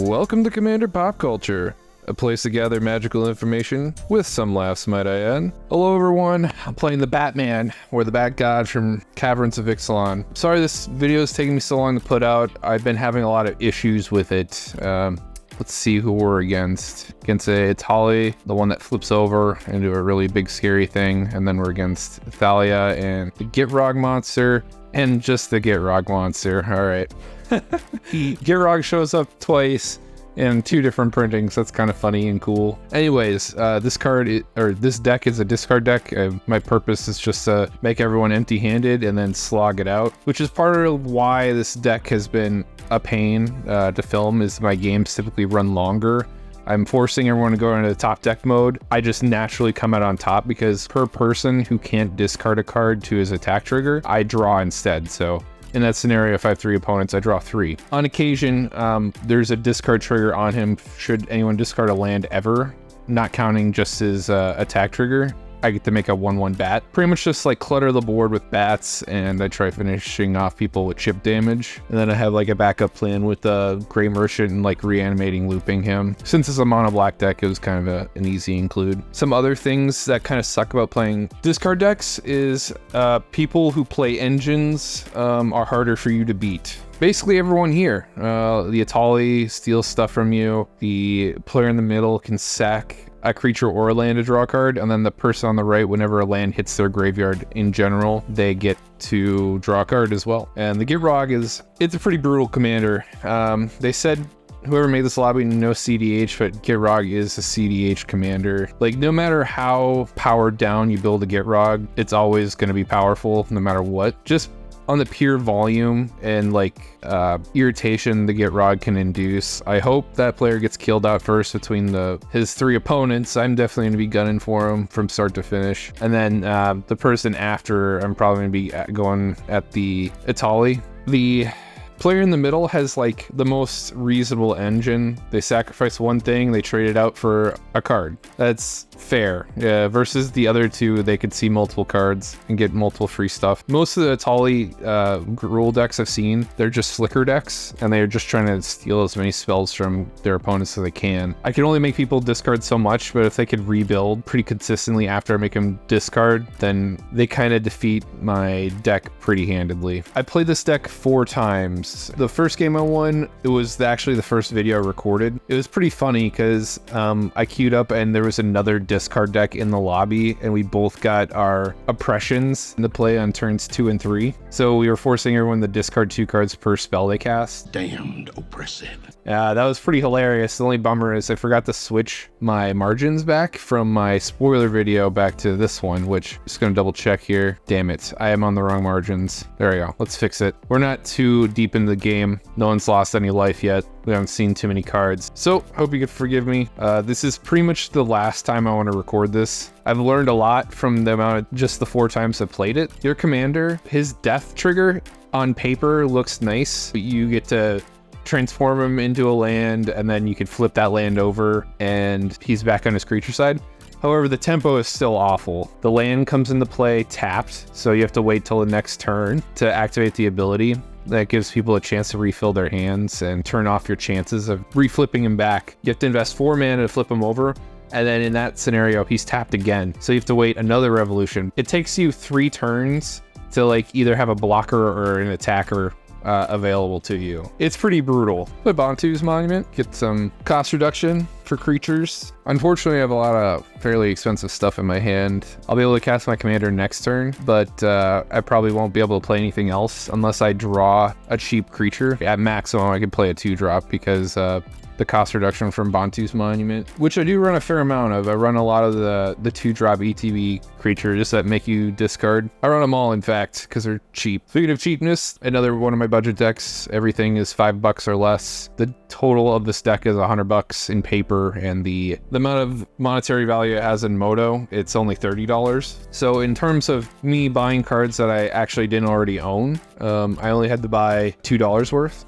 Welcome to Commander Pop Culture, a place to gather magical information with some laughs, might I add. Hello everyone, I'm playing the Batman, or the Bat God from Caverns of Ixalan. Sorry this video is taking me so long to put out. I've been having a lot of issues with it. Let's see who we're against. Against a Etali, the one that flips over into a really big scary thing, and then we're against Thalia and the Gitrog monster, and just the Gitrog monster. All right. Gitrog shows up twice in two different printings. That's kind of funny and cool. Anyways, this deck is a discard deck. My purpose is just to make everyone empty-handed and then slog it out, which is part of why this deck has been a pain to film. Is my games typically run longer. I'm forcing everyone to go into the top deck mode. I just naturally come out on top because per person who can't discard a card to his attack trigger, I draw instead. So in that scenario, if I have 3 opponents, I draw 3. On occasion, there's a discard trigger on him should anyone discard a land ever, not counting just his attack trigger. I get to make a 1/1 bat. Pretty much just like clutter the board with bats, and I try finishing off people with chip damage. And then I have like a backup plan with the Gray Merchant and like reanimating, looping him. Since it's a mono black deck, it was kind of an easy include. Some other things that kind of suck about playing discard decks is people who play engines are harder for you to beat. Basically everyone here, the Atali steals stuff from you, the player in the middle can sack a creature or a land to draw a card, and then the person on the right, whenever a land hits their graveyard in general, they get to draw a card as well. And the Gitrog it's a pretty brutal commander. They said whoever made this lobby, no CDH, but Gitrog is a CDH commander. Like, no matter how powered down you build a Gitrog, it's always going to be powerful no matter what. Just on the pure volume and like irritation the Gitrog can induce. I hope that player gets killed out first between his 3 opponents. I'm definitely going to be gunning for him from start to finish. And then the person after, I'm probably going to be going at the Etali. The player in the middle has like the most reasonable engine. They sacrifice one thing, they trade it out for a card. That's fair. Versus the other two, they could see multiple cards and get multiple free stuff. Most of the Atali rule decks I've seen, they're just flicker decks, and they're just trying to steal as many spells from their opponents as they can. I can only make people discard so much, but if they could rebuild pretty consistently after I make them discard, then they kind of defeat my deck pretty handedly. I played this deck 4 times. The first game I won, it was actually the first video I recorded. It was pretty funny because I queued up and there was another discard deck in the lobby, and we both got our oppressions into play on turns 2 and 3. So we were forcing everyone to discard 2 cards per spell they cast. Damned oppressive. That was pretty hilarious. The only bummer is I forgot to switch my margins back from my spoiler video back to this one, which I'm just gonna double check here. Damn it, I am on the wrong margins. There we go, let's fix it. We're not too deep into the game. No one's lost any life yet. We haven't seen too many cards. So, hope you could forgive me. This is pretty much the last time I want to record this. I've learned a lot from the amount of just the 4 times I've played it. Your commander, his death trigger on paper looks nice, but you get to transform him into a land, and then you can flip that land over and he's back on his creature side. However, the tempo is still awful. The land comes into play tapped, so you have to wait till the next turn to activate the ability. That gives people a chance to refill their hands and turn off your chances of reflipping him back. You have to invest 4 mana to flip him over, and then in that scenario, he's tapped again. So you have to wait another revolution. It takes you 3 turns to like either have a blocker or an attacker available to you. It's pretty brutal. But Bantu's Monument, get some cost reduction for creatures. Unfortunately, I have a lot of fairly expensive stuff in my hand. I'll be able to cast my commander next turn, but I probably won't be able to play anything else unless I draw a cheap creature. At maximum, I can play a 2-drop because the cost reduction from Bantu's Monument, which I do run a fair amount of. I run a lot of the 2-drop ETB creatures that make you discard. I run them all, in fact, because they're cheap. Speaking of cheapness, another one of my budget decks, everything is $5 or less. The total of this deck is $100 in paper, and the amount of monetary value it has in Moto, it's only $30. So in terms of me buying cards that I actually didn't already own, I only had to buy $2 worth.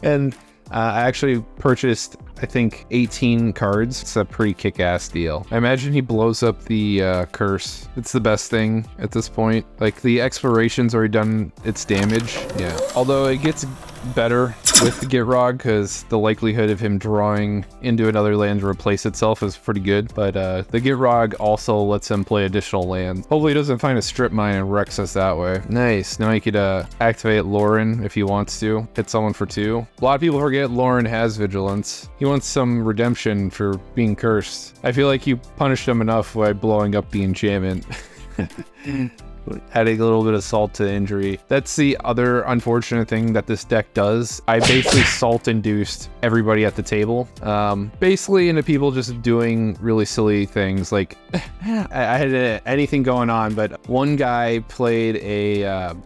And I actually purchased, I think, 18 cards. It's a pretty kick-ass deal. I imagine he blows up the curse. It's the best thing at this point. Like, the exploration's already done its damage. Yeah. Although it gets better with the Gitrog because the likelihood of him drawing into another land to replace itself is pretty good. But the Gitrog also lets him play additional lands. Hopefully he doesn't find a strip mine and wrecks us that way. Nice. Now he could activate Lauren if he wants to. Hit someone for 2. A lot of people forget Lauren has vigilance. He wants some redemption for being cursed. I feel like you punished him enough by blowing up the enchantment. Adding a little bit of salt to injury. That's the other unfortunate thing that this deck does. I basically salt induced everybody at the table. Basically into people just doing really silly things. Like I had anything going on, but one guy played a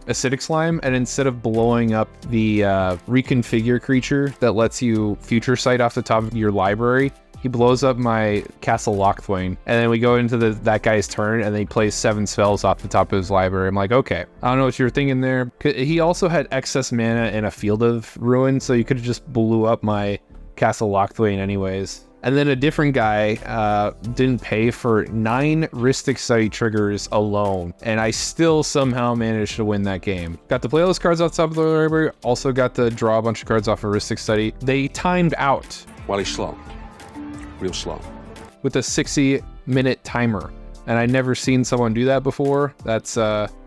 acidic slime, and instead of blowing up the reconfigure creature that lets you future sight off the top of your library, he blows up my Castle Lochthwain, and then we go into that guy's turn, and then he plays 7 spells off the top of his library. I'm like, okay, I don't know what you're thinking there. He also had excess mana and a Field of Ruin, so you could have just blew up my Castle Lochthwain anyways. And then a different guy didn't pay for 9 Rhystic Study triggers alone, and I still somehow managed to win that game. Got to play all those cards off the top of the library, also got to draw a bunch of cards off of Rhystic Study. They timed out. While he's slow. Real slow. With a 60-minute timer. And I'd never seen someone do that before. That's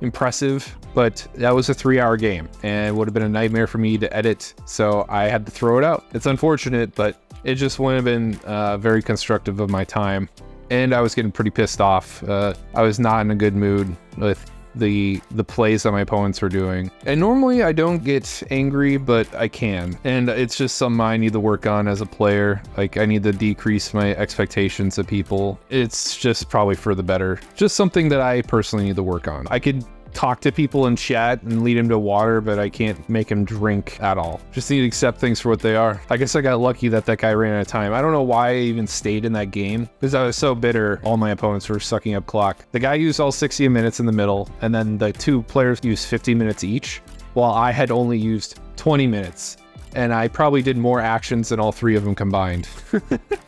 impressive, but that was a 3-hour game and it would have been a nightmare for me to edit. So I had to throw it out. It's unfortunate, but it just wouldn't have been very constructive of my time. And I was getting pretty pissed off. I was not in a good mood with the plays that my opponents were doing. And normally I don't get angry, but I can. And it's just something I need to work on as a player. Like, I need to decrease my expectations of people. It's just probably for the better. Just something that I personally need to work on. I could talk to people in chat and lead them to water, but I can't make them drink at all. Just need to accept things for what they are. I guess I got lucky that guy ran out of time. I don't know why I even stayed in that game because I was so bitter. All my opponents were sucking up clock. The guy used all 60 minutes in the middle, and then the 2 players used 50 minutes each, while I had only used 20 minutes. And I probably did more actions than all 3 of them combined.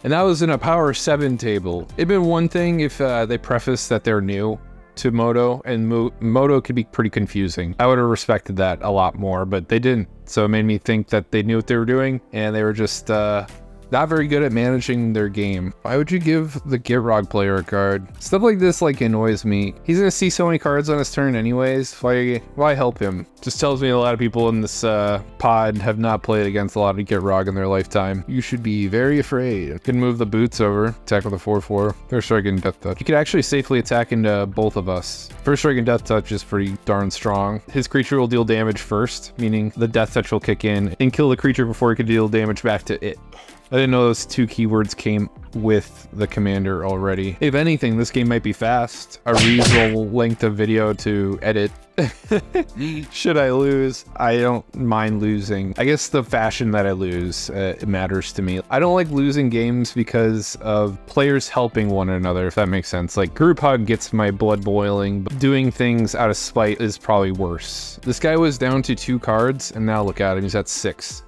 And that was in a power 7 table. It'd been one thing if they prefaced that they're new to Moto, and Moto could be pretty confusing. I would have respected that a lot more, but they didn't. So it made me think that they knew what they were doing, and they were just not very good at managing their game. Why would you give the Gitrog player a card? Stuff like this annoys me. He's gonna see so many cards on his turn anyways. Why help him? Just tells me a lot of people in this pod have not played against a lot of Gitrog in their lifetime. You should be very afraid. Can move the boots over, attack with a 4/4. First strike and death touch. You could actually safely attack into both of us. First strike and death touch is pretty darn strong. His creature will deal damage first, meaning the death touch will kick in and kill the creature before it can deal damage back to it. I didn't know those 2 keywords came with the commander already. If anything, this game might be fast. A reasonable length of video to edit. Should I lose? I don't mind losing. I guess the fashion that I lose matters to me. I don't like losing games because of players helping one another, if that makes sense. Like, group hug gets my blood boiling, but doing things out of spite is probably worse. This guy was down to 2 cards, and now look at him, he's at 6.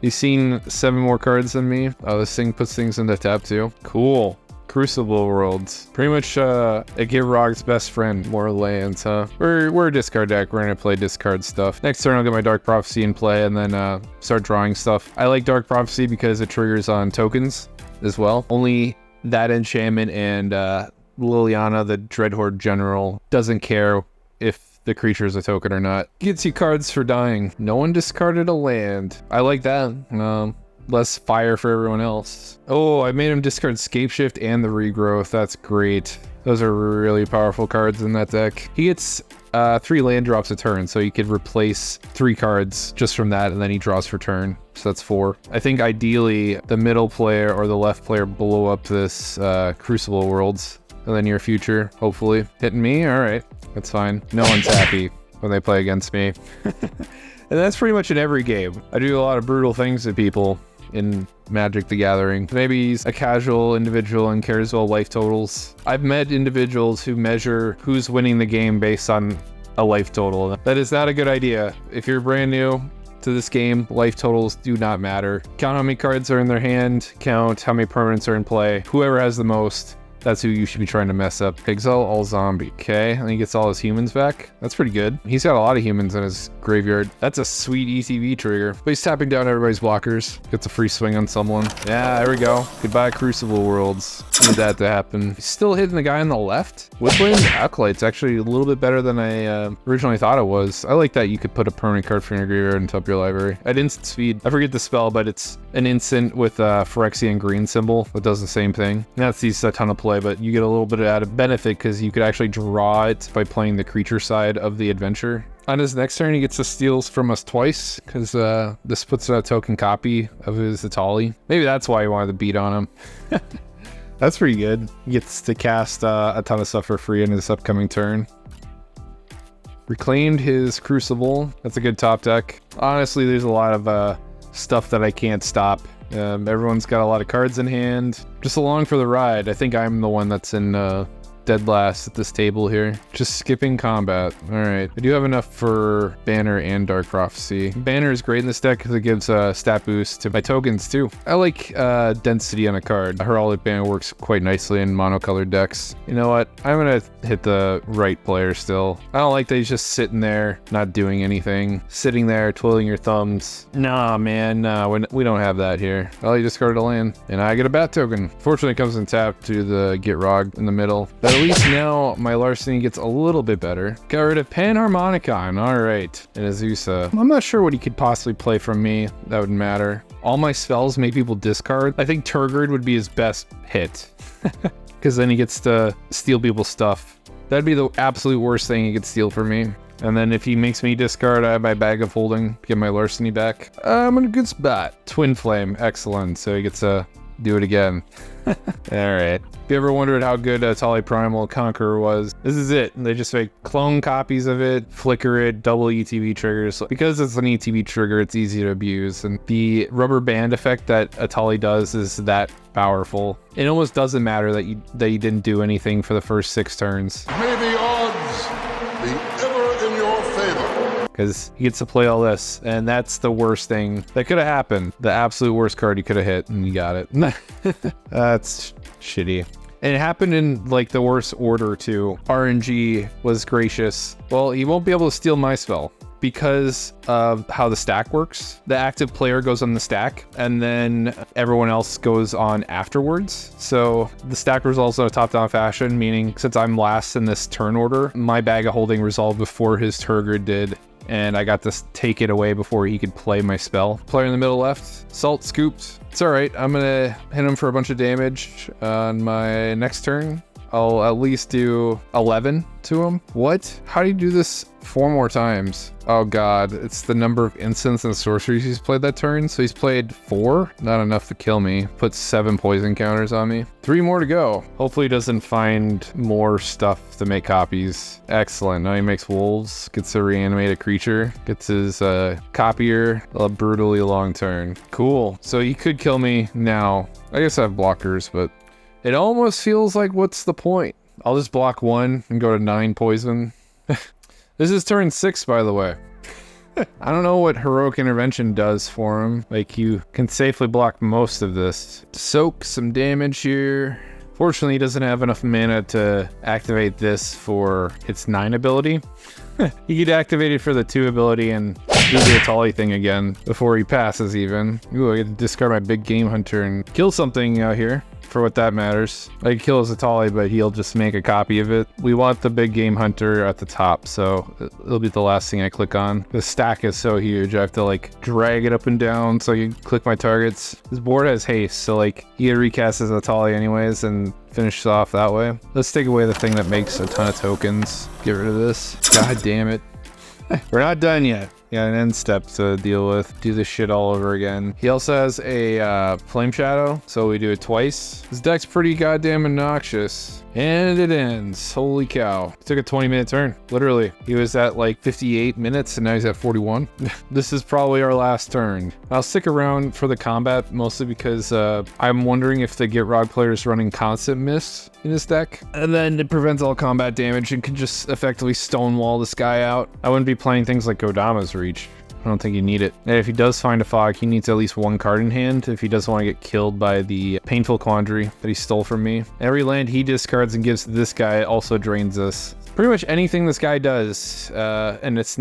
He's seen 7 more cards than me. Oh, this thing puts things into tap too. Cool. Crucible Worlds. Pretty much a Gitrog's best friend. More lands, huh? We're a discard deck. We're gonna play discard stuff. Next turn I'll get my Dark Prophecy in play and then start drawing stuff. I like Dark Prophecy because it triggers on tokens as well. Only that enchantment and Liliana, the Dreadhorde General, doesn't care if the creature is a token or not. Gets you cards for dying. No one discarded a land. I like that. Less fire for everyone else. Oh, I made him discard Scapeshift and the Regrowth. That's great. Those are really powerful cards in that deck. He gets 3 land drops a turn, so you could replace 3 cards just from that, and then he draws for turn. So that's 4. I think ideally the middle player or the left player blow up this Crucible Worlds in the near future, hopefully. Hitting me? All right, that's fine. No one's happy when they play against me. And that's pretty much in every game. I do a lot of brutal things to people in Magic the Gathering. Maybe he's a casual individual and cares about life totals. I've met individuals who measure who's winning the game based on a life total. That is not a good idea. If you're brand new to this game, life totals do not matter. Count how many cards are in their hand, count how many permanents are in play. Whoever has the most That's who you should be trying to mess up. Exile all zombie. Okay, and he gets all his humans back. That's pretty good. He's got a lot of humans in his graveyard. That's a sweet ETB trigger. But he's tapping down everybody's blockers. Gets a free swing on someone. Yeah, there we go. Goodbye, Crucible Worlds. Need that to happen. He's still hitting the guy on the left. Woodland Acolyte's actually a little bit better than I originally thought it was. I like that you could put a permanent card from your graveyard and top your library. At instant speed. I forget the spell, but it's an instant with a Phyrexian green symbol that does the same thing. That sees a ton of play, but you get a little bit of added benefit because you could actually draw it by playing the creature side of the adventure. On his next turn, he gets to steal from us twice because this puts a token copy of his Etali. Maybe that's why he wanted to beat on him. That's pretty good. He gets to cast a ton of stuff for free in his upcoming turn. Reclaimed his Crucible. That's a good top deck. Honestly, there's a lot of stuff that I can't stop. Everyone's got a lot of cards in hand. Just along for the ride. I think I'm the one that's in dead last at this table here. Just skipping combat. All right. I do have enough for Banner and Dark Prophecy. Banner is great in this deck because it gives a stat boost to my tokens too. I like density on a card. Heraldic Banner works quite nicely in monocolored decks. You know what? I'm gonna hit the right player still. I don't like that he's just sitting there, not doing anything. Sitting there, twiddling your thumbs. Nah, man, nah, we don't have that here. Well, he discarded a land, and I get a bat token. Fortunately, it comes in tap to the Gitrog in the middle. But at least now my Larceny gets a little bit better. Got rid of Panharmonicon, all right. And Azusa. I'm not sure what he could possibly play from me that would matter. All my spells make people discard. I think Turgid would be his best hit. Because then he gets to steal people's stuff. That'd be the absolute worst thing he could steal from me. And then if he makes me discard, I have my Bag of Holding, get my Larceny back. I'm in a good spot. Twin Flame, excellent. So he gets to do it again. Alright. If you ever wondered how good Atali Primal Conqueror was, this is it. They just make clone copies of it, flicker it, double ETB triggers. Because it's an ETB trigger, it's easy to abuse. And the rubber band effect that Atali does is that powerful. It almost doesn't matter that you didn't do anything for the first 6 turns. May the odds be ever in your favor. Because he gets to play all this, and that's the worst thing that could have happened. The absolute worst card you could have hit, and you got it. That's shitty. And it happened in like the worst order too. RNG was gracious. Well, he won't be able to steal my spell because of how the stack works. The active player goes on the stack and then everyone else goes on afterwards. So the stack resolves in a top-down fashion, meaning since I'm last in this turn order, my Bag of Holding resolved before his Turgid did. And I got to take it away before he could play my spell. Player in the middle left, Salt scooped. It's all right. I'm gonna hit him for a bunch of damage on my next turn. I'll at least do 11 to him. What? How do you do this 4 more times? Oh god, it's the number of instants and sorceries he's played that turn. So he's played 4, not enough to kill me. Puts 7 poison counters on me. 3 more to go. Hopefully he doesn't find more stuff to make copies. Excellent. Now he makes wolves, gets to reanimate a creature, gets his copier, a brutally long turn. Cool. So he could kill me now. I guess I have blockers, but it almost feels like what's the point? I'll just block 1 and go to 9 poison. This is turn 6, by the way. I don't know what Heroic Intervention does for him. Like, you can safely block most of this. Soak some damage here. Fortunately, he doesn't have enough mana to activate this for its 9 ability. He could activate it for the 2 ability and do the Atali thing again before he passes even. Ooh, I get to discard my Big Game Hunter and kill something out here. For what that matters. I could kill his Atali, but he'll just make a copy of it. We want the Big Game Hunter at the top, so it'll be the last thing I click on. The stack is so huge, I have to like drag it up and down so you click my targets. This board has haste, so like he could recast his Atali anyways and finish it off that way. Let's take away the thing that makes a ton of tokens. Get rid of this. God damn it. We're not done yet. Yeah, an end step to deal with. Do this shit all over again. He also has a Flame Shadow, so we do it twice. This deck's pretty goddamn obnoxious. And it ends. Holy cow. It took a 20-minute turn, literally. He was at like 58 minutes and now he's at 41. This is probably our last turn. I'll stick around for the combat, mostly because I'm wondering if the Gitrog player is running Constant Mist in this deck. And then it prevents all combat damage and can just effectively stonewall this guy out. I wouldn't be playing things like Kodama's Reach. I don't think you need it. And if he does find a fog, he needs at least one card in hand if he doesn't want to get killed by the Painful Quandary that he stole from me. Every land he discards and gives to this guy also drains us. Pretty much anything this guy does, and if it's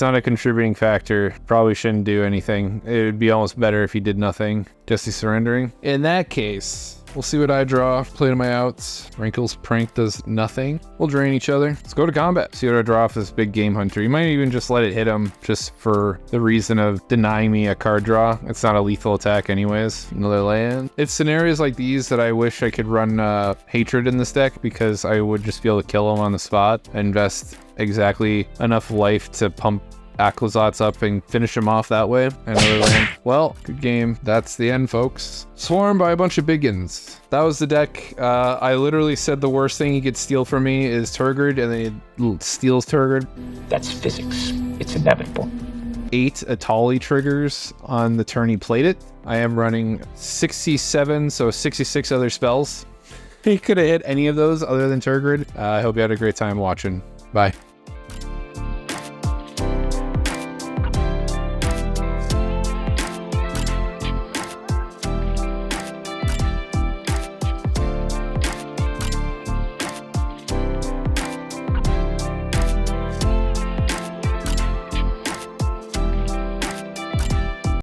not a contributing factor, probably shouldn't do anything. It would be almost better if he did nothing. Just he's surrendering. In that case, we'll see what I draw. Play to my outs. Wrinkles Prank does nothing. We'll drain each other. Let's go to combat. See what I draw off this big Game Hunter. You might even just let it hit him just for the reason of denying me a card draw. It's not a lethal attack anyways. Another land. It's scenarios like these that I wish I could run Hatred in this deck, because I would just be able to kill him on the spot and invest exactly enough life to pump Aclazotz up and finish him off that way. Another land. Well, good game. That's the end, folks. Swarmed by a bunch of biggins. That was the deck. I literally said the worst thing he could steal from me is Turgid, and then he steals Turgid. That's physics. It's inevitable. 8 Etali triggers on the turn he played it. I am running 67, so 66 other spells. He could have hit any of those other than Turgid. I hope you had a great time watching. Bye.